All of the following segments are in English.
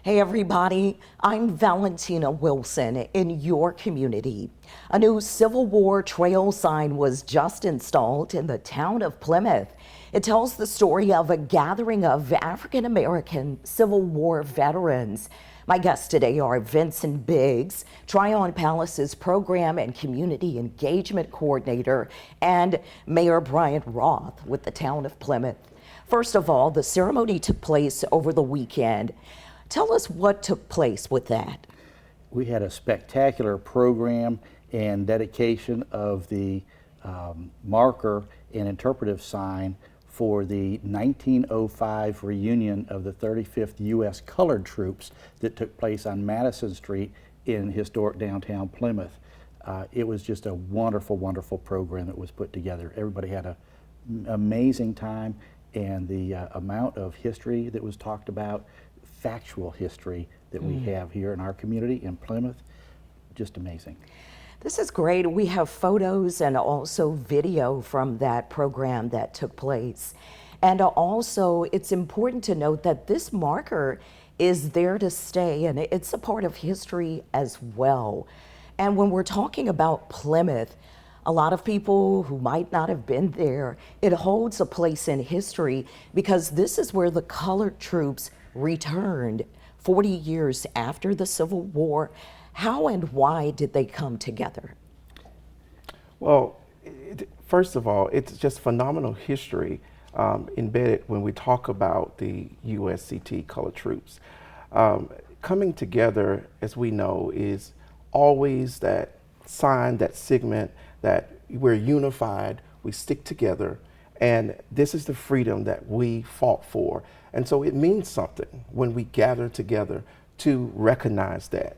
Hey everybody, I'm Valentina Wilson in your community. A new Civil War trail sign was just installed in the town of Plymouth. It tells the story of a gathering of African American Civil War veterans. My guests today are Vincent Biggs, Tryon Palace's Program and Community Engagement Coordinator, and Mayor Brian Roth with the town of Plymouth. First of all, the ceremony took place over the weekend. Tell us what took place with that. We had a spectacular program and dedication of the marker and interpretive sign for the 1905 reunion of the 35th U.S. Colored Troops that took place on Madison Street in historic downtown Plymouth. It was just a wonderful, wonderful program that was put together. Everybody had an amazing time, and the amount of history that was talked about, factual history that we have here in our community in Plymouth, just amazing. This is great. We have photos and also video from that program that took place. And also, it's important to note that this marker is there to stay, and it's a part of history as well. And when we're talking about Plymouth, a lot of people who might not have been there, it holds a place in history because this is where the colored troops returned 40 years after the Civil War. How and why did they come together? Well, first of all, it's just phenomenal history embedded when we talk about the USCT colored troops. Coming together, as we know, is always that sign, that segment that we're unified, we stick together, and this is the freedom that we fought for. And so it means something when we gather together to recognize that.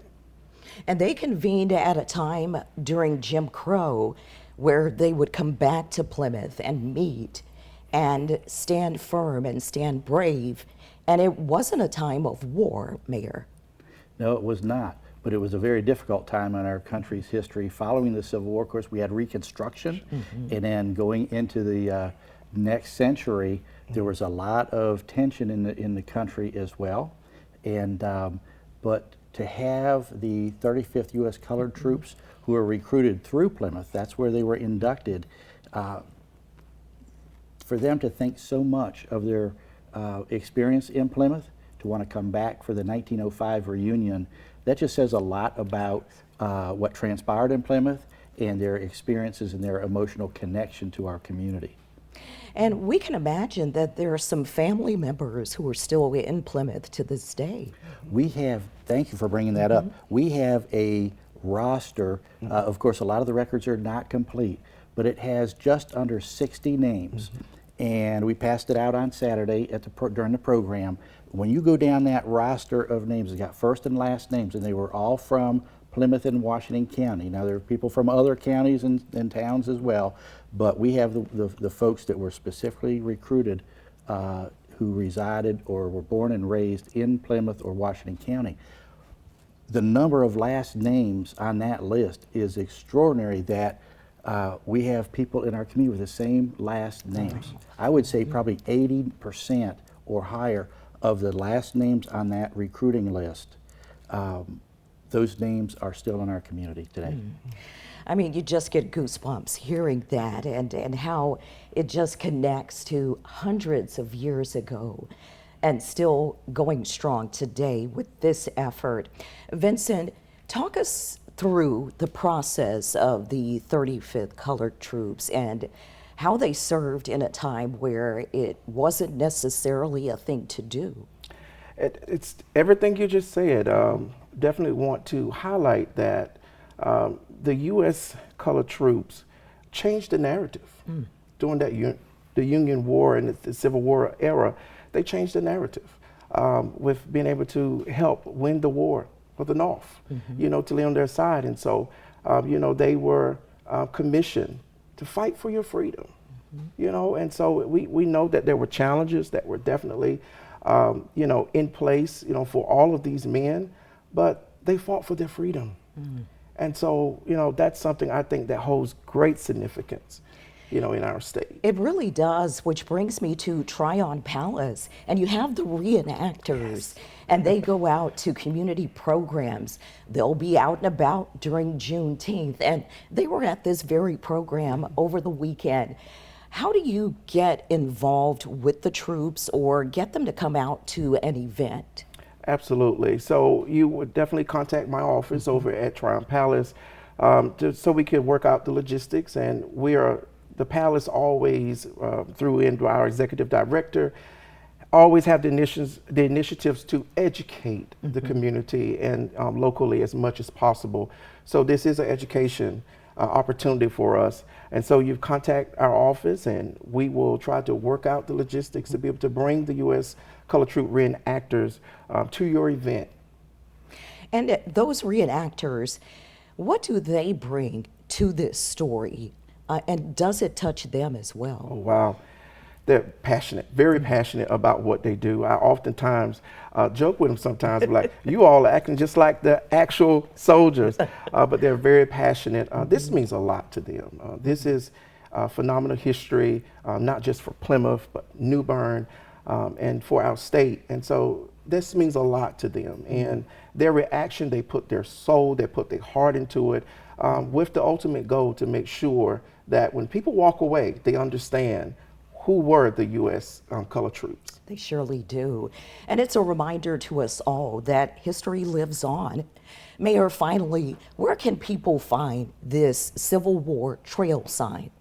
And they convened at a time during Jim Crow where they would come back to Plymouth and meet and stand firm and stand brave. And it wasn't a time of war, Mayor. No, it was not, but it was a very difficult time in our country's history. Following the Civil War, of course, we had Reconstruction, and then going into the next century, there was a lot of tension in the country as well. And but to have the 35th U.S. Colored Troops who were recruited through Plymouth, that's where they were inducted, for them to think so much of their experience in Plymouth, to want to come back for the 1905 reunion, that just says a lot about what transpired in Plymouth and their experiences and their emotional connection to our community. And we can imagine that there are some family members who are still in Plymouth to this day. We have, thank you for bringing that up, we have a roster, of course a lot of the records are not complete, but it has just under 60 names. And we passed it out on Saturday at during the program. When you go down that roster of names, it's got first and last names, and they were all from Plymouth and Washington County. Now there are people from other counties and towns as well, but we have the folks that were specifically recruited who resided or were born and raised in Plymouth or Washington County. The number of last names on that list is extraordinary, that we have people in our community with the same last names. I would say probably 80% or higher of the last names on that recruiting list, those names are still in our community today. I mean, you just get goosebumps hearing that, and how it just connects to hundreds of years ago and still going strong today with this effort. Vincent, talk us through the process of the 35th Colored Troops and how they served in a time where it wasn't necessarily a thing to do. It's everything you just said. Definitely want to highlight that the U.S. Colored Troops changed the narrative during that the Union War and the Civil War era. They changed the narrative with being able to help win the war for the North, you know, to lay on their side. And so, you know, they were commissioned to fight for your freedom, you know. And so we know that there were challenges that were definitely, you know, in place, you know, for all of these men, but they fought for their freedom. And so, you know, that's something I think that holds great significance. in our state. It really does, which brings me to Tryon Palace. And you have the reenactors, and they go out to community programs. They'll be out and about during Juneteenth, and they were at this very program over the weekend. How do you get involved with the troops or get them to come out to an event? Absolutely. So you would definitely contact my office over at Tryon Palace so we could work out the logistics. And the palace always, through into our executive director, always have the initiatives to educate the community and locally as much as possible. So this is an education opportunity for us. And so you contact our office and we will try to work out the logistics to be able to bring the U.S. Color Troop reenactors to your event. And those reenactors, what do they bring to this story? And does it touch them as well? Oh, wow. They're passionate, very passionate about what they do. I oftentimes joke with them sometimes, like, you all are acting just like the actual soldiers, but they're very passionate. This means a lot to them. This is phenomenal history, not just for Plymouth, but New Bern, and for our state. And so this means a lot to them. And their reaction, they put their soul, they put their heart into it, with the ultimate goal to make sure that when people walk away, they understand who were the U.S. Color Troops. They surely do. And it's a reminder to us all that history lives on. Mayor, finally, where can people find this Civil War trail sign?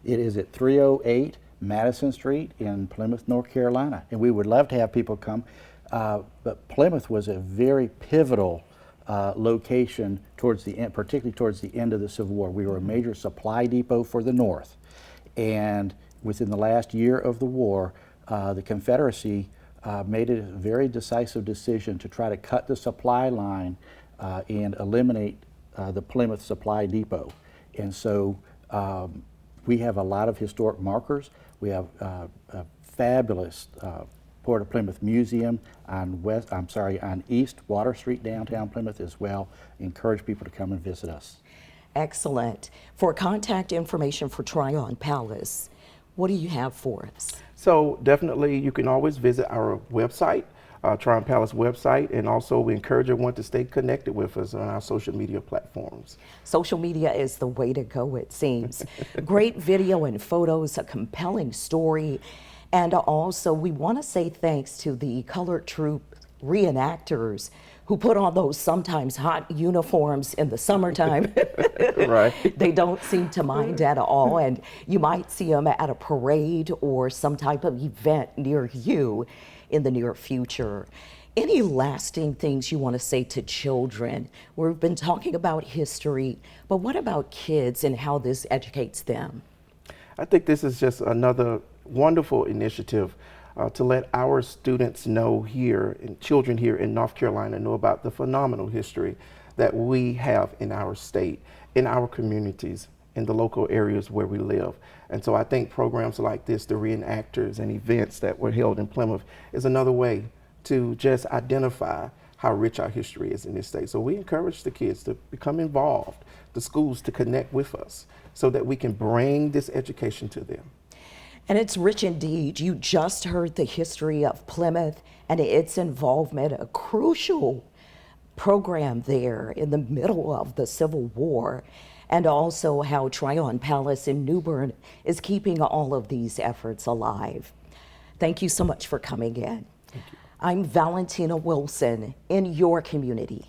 It is at 308 Madison Street in Plymouth, North Carolina. And we would love to have people come, but Plymouth was a very pivotal location towards the end, particularly towards the end of the Civil War. We were a major supply depot for the North. And within the last year of the war, the Confederacy made it a very decisive decision to try to cut the supply line and eliminate the Plymouth Supply Depot. And so we have a lot of historic markers. We have a fabulous Port of Plymouth Museum on East Water Street, downtown Plymouth as well. Encourage people to come and visit us. Excellent. For contact information for Tryon Palace, what do you have for us? So definitely you can always visit our website, Tryon Palace website, and also we encourage everyone to stay connected with us on our social media platforms. Social media is the way to go, it seems. Great video and photos, a compelling story, and also we want to say thanks to the Color Troop reenactors who put on those sometimes hot uniforms in the summertime. Right. They don't seem to mind at all, and you might see them at a parade or some type of event near you in the near future. Any lasting things you want to say to children? We've been talking about history, but what about kids and how this educates them? I think this is just another wonderful initiative to let our students know here, and children here in North Carolina know about the phenomenal history that we have in our state, in our communities, in the local areas where we live. And so I think programs like this, the reenactors and events that were held in Plymouth, is another way to just identify how rich our history is in this state. So we encourage the kids to become involved, the schools to connect with us so that we can bring this education to them. And it's rich indeed. You just heard the history of Plymouth and its involvement, a crucial program there in the middle of the Civil War, and also how Tryon Palace in New Bern is keeping all of these efforts alive. Thank you so much for coming in. Thank you. I'm Valentina Wilson in your community.